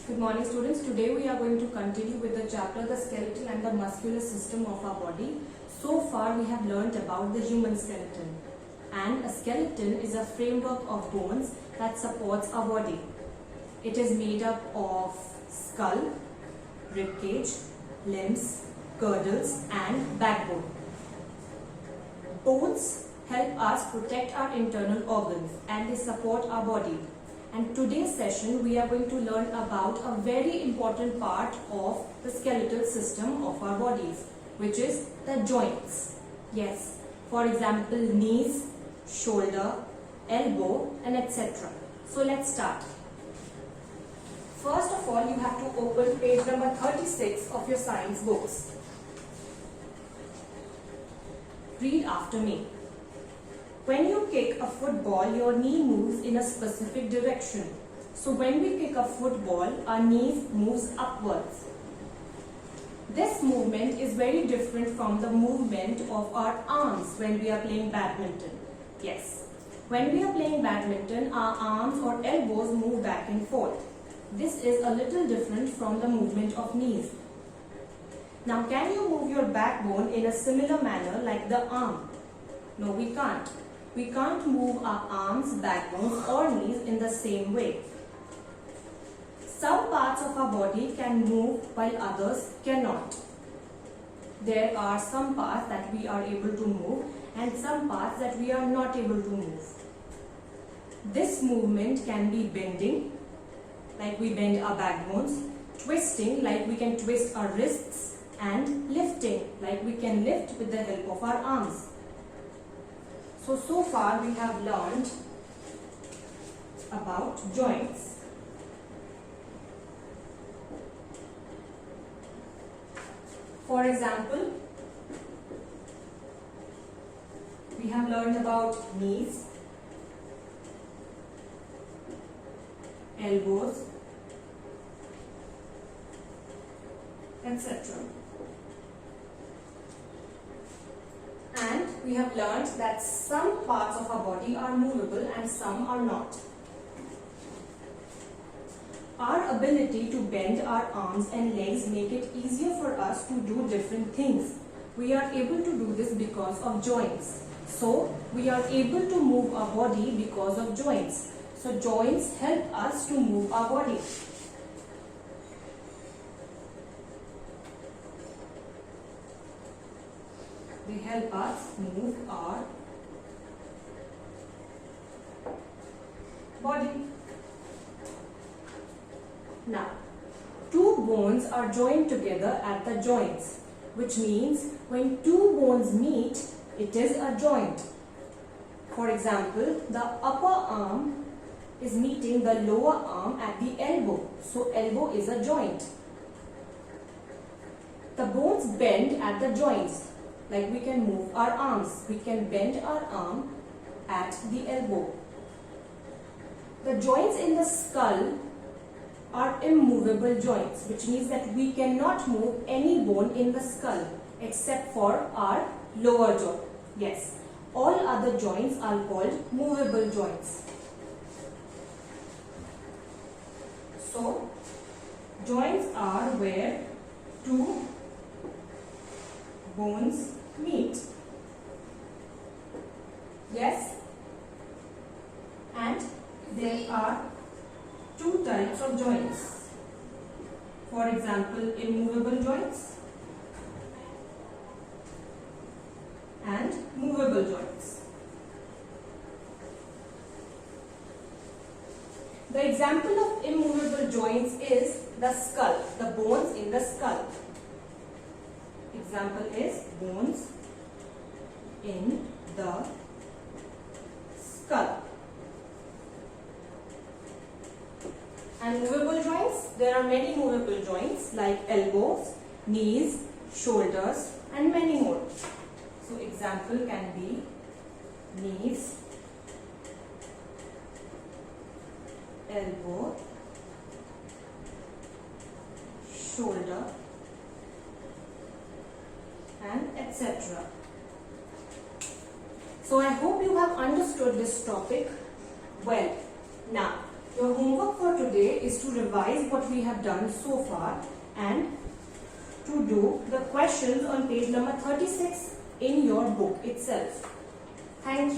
Good morning students. Today we are going to continue with the chapter the skeletal and the muscular system of our body. So far we have learnt about the human skeleton, and a skeleton is a framework of bones that supports our body. It is made up of skull, rib cage, limbs, girdles and backbone. Bones help us protect our internal organs and they support our body. And today's session we are going to learn about a very important part of the skeletal system of our bodies, which is the joints. Yes, for example knees, shoulder, elbow and etc. So let's start. First of all, you have to open page number 36 of your science books. Read after me. When you kick a football, your knee moves in a specific direction. So when we kick a football, our knee moves upwards. This movement is very different from the movement of our arms when we are playing badminton. Yes, when we are playing badminton, our arms or elbows move back and forth. This is a little different from the movement of knees. Now, can you move your backbone in a similar manner like the arm? No, we can't. We can't move our arms, backbones or knees in the same way. Some parts of our body can move while others cannot. There are some parts that we are able to move and some parts that we are not able to move. This movement can be bending, like we bend our backbones, twisting, like we can twist our wrists, and lifting, like we can lift with the help of our arms. So far we have learned about joints. For example, we have learned about knees, elbows, etc. And we have learned that some parts of our body are movable and some are not. Our ability to bend our arms and legs make it easier for us to do different things. We are able to do this because of joints. So, we are able to move our body because of joints. So, joints help us to move our body. They help us move our body. Now, two bones are joined together at the joints, which means when two bones meet, it is a joint. For example, the upper arm is meeting the lower arm at the elbow, so elbow is a joint. The bones bend at the joints. Like we can move our arms, we can bend our arm at the elbow. The joints in the skull are immovable joints, which means that we cannot move any bone in the skull except for our lower jaw. Yes, all other joints are called movable joints. So, joints are where two bones meet. Yes, and there are two types of joints. For example, immovable joints and movable joints. The example of immovable joints is the skull, the bones in the skull. Example is bones in the skull. And movable joints, there are many movable joints like elbows, knees, shoulders and many more. So example can be knees, elbow, shoulder and etc. So I hope you have understood this topic well. Now, Your homework for today is to revise what we have done so far and to do the questions on page number 36 in your book itself. Thank you.